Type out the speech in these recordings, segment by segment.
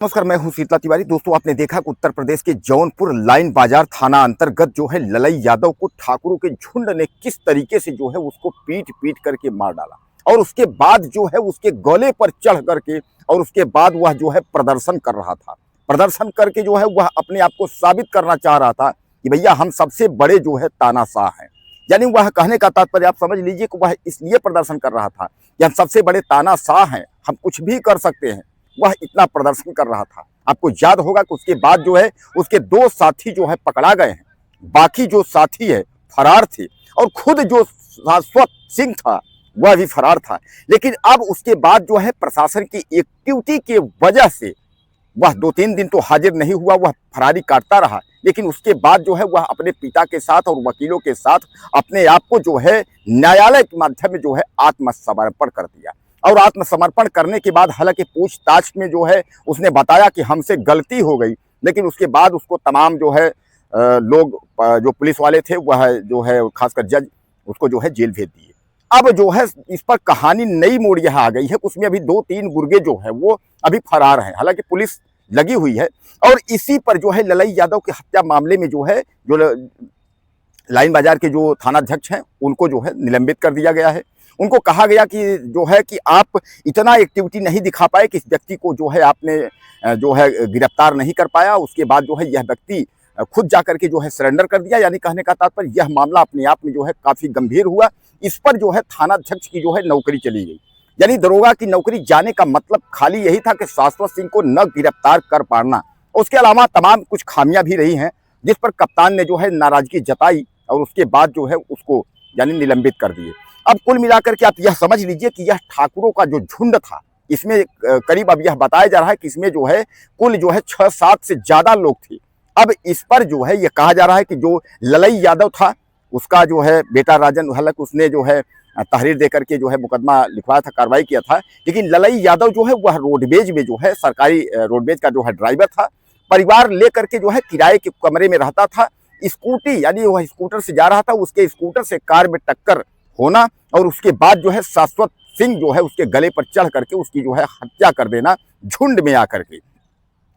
नमस्कार, मैं हूं शीतला तिवारी। दोस्तों, आपने देखा कि उत्तर प्रदेश के जौनपुर लाइन बाजार थाना अंतर्गत जो है ललई यादव को ठाकुरों के झुंड ने किस तरीके से जो है उसको पीट पीट करके मार डाला और उसके बाद जो है उसके गले पर चढ़ करके और उसके बाद वह जो है प्रदर्शन कर रहा था। प्रदर्शन करके जो है वह अपने आप को साबित करना चाह रहा था कि भैया हम सबसे बड़े जो है तानाशाह हैं। यानी वह कहने का तात्पर्य आप समझ लीजिए कि वह इसलिए प्रदर्शन कर रहा था कि हम सबसे बड़े तानाशाह हैं, हम कुछ भी कर सकते हैं। वह इतना प्रदर्शन कर रहा था। आपको याद होगा कि उसके बाद जो है उसके दो साथी जो है पकड़ा गए हैं, बाकी जो साथी है फरार थे और खुद जो शाश्वत सिंह था वह भी फरार था। लेकिन अब उसके बाद जो है प्रशासन की एक्टिविटी के वजह से वह 2-3 दिन तो हाजिर नहीं हुआ, वह फरारी काटता रहा। लेकिन उसके बाद जो है वह अपने पिता के साथ और वकीलों के साथ अपने आप को जो है न्यायालय के माध्यम में जो है आत्मसमर्पण कर दिया। और आत्मसमर्पण करने के बाद हालांकि पूछताछ में जो है उसने बताया कि हमसे गलती हो गई, लेकिन उसके बाद उसको तमाम जो है लोग जो पुलिस वाले थे वह जो है खासकर जज उसको जो है जेल भेज दिए। अब जो है इस पर कहानी नई मोड़ यह आ गई है, उसमें अभी 2-3 गुर्गे जो है वो अभी फरार हैं, हालांकि पुलिस लगी हुई है। और इसी पर जो है ललई यादव की हत्या मामले में जो है जो लाइन बाजार के जो थानाध्यक्ष हैं उनको जो है निलंबित कर दिया गया है। उनको कहा गया कि जो है कि आप इतना एक्टिविटी नहीं दिखा पाए कि इस व्यक्ति को जो है आपने जो है गिरफ्तार नहीं कर पाया। उसके बाद जो है यह व्यक्ति खुद जाकर के जो है सरेंडर कर दिया। यानी कहने का तात्पर्य यह मामला अपने आप में जो है काफ़ी गंभीर हुआ। इस पर जो है थानाध्यक्ष की जो है नौकरी चली गई। यानी दरोगा की नौकरी जाने का मतलब खाली यही था कि शाश्वत सिंह को न गिरफ्तार कर पाना। उसके अलावा तमाम कुछ खामियां भी रही हैं जिस पर कप्तान ने जो है नाराजगी जताई और उसके बाद जो है उसको यानी निलंबित कर दिए। अब कुल मिलाकर के आप यह समझ लीजिए कि यह ठाकुरों का जो झुंड था, इसमें करीब अब यह बताया जा रहा है कि इसमें जो है कुल जो है 6-7 से ज्यादा लोग थे। अब इस पर जो है यह कहा जा रहा है कि जो ललई यादव था उसका जो है बेटा राजन, हालांकि उसने जो है तहरीर देकर के जो है मुकदमा लिखवाया था, कार्रवाई किया था। लेकिन ललई यादव जो है वह रोडवेज में जो है सरकारी रोडवेज का जो है ड्राइवर था। परिवार लेकर के जो है किराए के कमरे में रहता था। स्कूटी यानी वह स्कूटर से जा रहा था, उसके स्कूटर से कार में टक्कर होना और उसके बाद जो है शाश्वत सिंह जो है उसके गले पर चढ़ करके उसकी जो है हत्या कर देना झुंड में आकर के।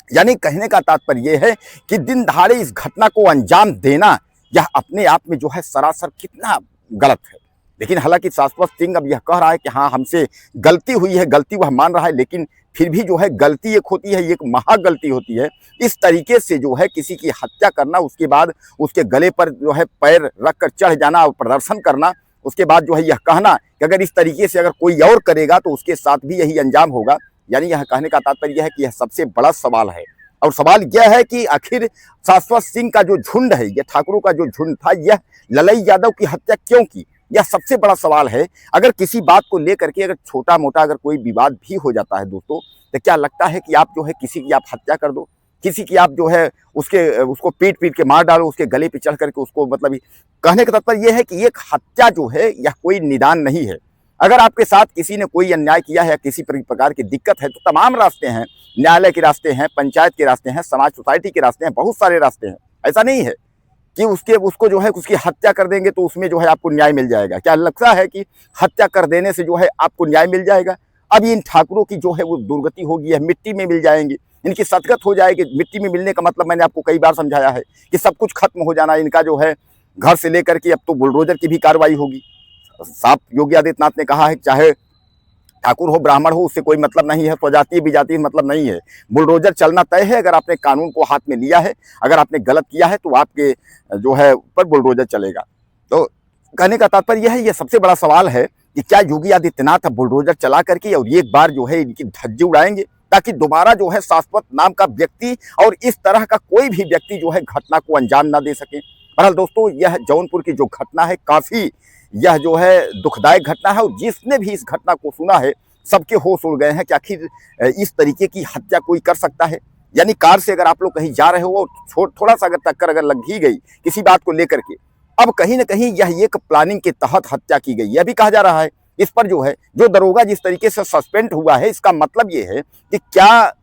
यानी कहने का तात्पर्य यह है कि दिन दहाड़े इस घटना को अंजाम देना यह अपने आप में जो है सरासर कितना गलत है। लेकिन हालांकि शाश्वत सिंह अब यह कह रहा है कि हाँ हमसे गलती हुई है, गलती वह मान रहा है, लेकिन फिर भी जो है गलती एक होती है, एक महा गलती होती है। इस तरीके से जो है किसी की हत्या करना, उसके बाद उसके गले पर जो है पैर रख कर चढ़ जाना और प्रदर्शन करना, उसके बाद जो है यह कहना कि अगर इस तरीके से अगर कोई और करेगा तो उसके साथ भी यही अंजाम होगा। यानी यह कहने का तात्पर्य यह है कि यह सबसे बड़ा सवाल है। और सवाल यह है कि आखिर शाश्वत सिंह का जो झुंड है, यह ठाकुरों का जो झुंड था, यह ललई यादव की हत्या क्यों की, यह सबसे बड़ा सवाल है। अगर किसी बात को लेकर के अगर छोटा मोटा अगर कोई विवाद भी हो जाता है दोस्तों, तो क्या लगता है कि आप जो है किसी की आप हत्या कर दो, किसी की आप जो है उसको पीट पीट के मार डालो, उसके गले पे चढ़ करके उसको, मतलब कहने का तात्पर्य यह है कि एक हत्या जो है यह कोई निदान नहीं है। अगर आपके साथ किसी ने कोई अन्याय किया है या किसी प्रकार की दिक्कत है तो तमाम रास्ते हैं, न्यायालय के रास्ते हैं, पंचायत के रास्ते हैं, समाज सोसाइटी के रास्ते हैं, बहुत सारे रास्ते हैं। ऐसा नहीं है कि उसको जो है उसकी हत्या कर देंगे तो उसमें जो है आपको न्याय मिल जाएगा। क्या लगता है कि हत्या कर देने से जो है आपको न्याय मिल जाएगा? अब इन ठाकुरों की जो है वो दुर्गति होगी, यह मिट्टी में मिल जाएंगी, इनकी सदगत हो जाएगी। मिट्टी में मिलने का मतलब मैंने आपको कई बार समझाया है कि सब कुछ खत्म हो जाना। इनका जो है घर से लेकर के अब तो बुलडोजर की भी कार्रवाई होगी। साफ योगी आदित्यनाथ ने कहा है चाहे ठाकुर हो ब्राह्मण हो उससे कोई मतलब नहीं है, स्वजातीय विजातीय मतलब नहीं है, बुलडोजर चलना तय है। अगर आपने कानून को हाथ में लिया है, अगर आपने गलत किया है तो आपके जो है ऊपर बुलडोजर चलेगा। तो कहने का तात्पर्य यह है, यह सबसे बड़ा सवाल है कि क्या योगी आदित्यनाथ बुलडोजर चला करके और एक बार जो है इनकी धज्जी उड़ाएंगे ताकि दोबारा जो है शाश्वत नाम का व्यक्ति और इस तरह का कोई भी व्यक्ति जो है घटना को अंजाम ना दे सके। बहरहाल दोस्तों, यह जौनपुर की जो घटना है काफ़ी यह जो है दुखदायक घटना है और जिसने भी इस घटना को सुना है सबके होश उड़ गए हैं कि आखिर इस तरीके की हत्या कोई कर सकता है। यानी कार से अगर आप लोग कहीं जा रहे हो और थोड़ा सा अगर टक्कर अगर लग ही गई किसी बात को लेकर के, अब कहीं ना कहीं यह एक प्लानिंग के तहत हत्या की गई, यह भी कहा जा रहा है। इस पर जो है जो दरोगा जिस तरीके से सस्पेंड हुआ है, इसका मतलब ये है कि क्या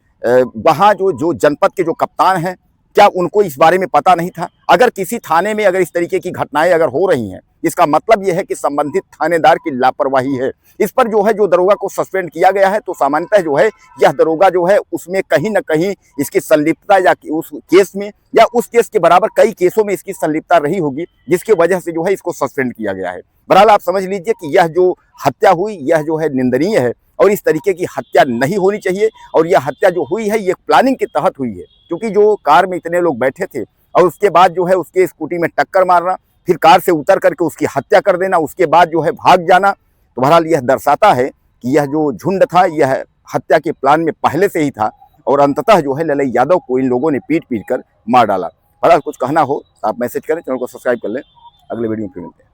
वहाँ जो जनपद के जो कप्तान हैं क्या उनको इस बारे में पता नहीं था? अगर किसी थाने में अगर इस तरीके की घटनाएं अगर हो रही हैं इसका मतलब यह है कि संबंधित थानेदार की लापरवाही है। इस पर जो है जो दरोगा को सस्पेंड किया गया है, तो सामान्यतः जो है यह दरोगा जो है उसमें कहीं ना कहीं इसकी संलिप्तता या उस केस में या उस केस के बराबर कई केसों में इसकी संलिप्तता रही होगी, जिसकी वजह से जो है इसको सस्पेंड किया गया है। बहरहाल आप समझ लीजिए कि यह जो हत्या हुई यह जो है निंदनीय है और इस तरीके की हत्या नहीं होनी चाहिए। और यह हत्या जो हुई है ये प्लानिंग के तहत हुई है, क्योंकि जो कार में इतने लोग बैठे थे और उसके बाद जो है उसके स्कूटी में टक्कर मारना, फिर कार से उतर करके उसकी हत्या कर देना, उसके बाद जो है भाग जाना, तो बहरहाल यह दर्शाता है कि यह जो झुंड था यह हत्या के प्लान में पहले से ही था और अंततः जो है ललई यादव को इन लोगों ने पीट पीट कर मार डाला। बहरहाल कुछ कहना हो तो आप मैसेज करें, चैनल को सब्सक्राइब कर लें। अगले वीडियो में फिर मिलते हैं।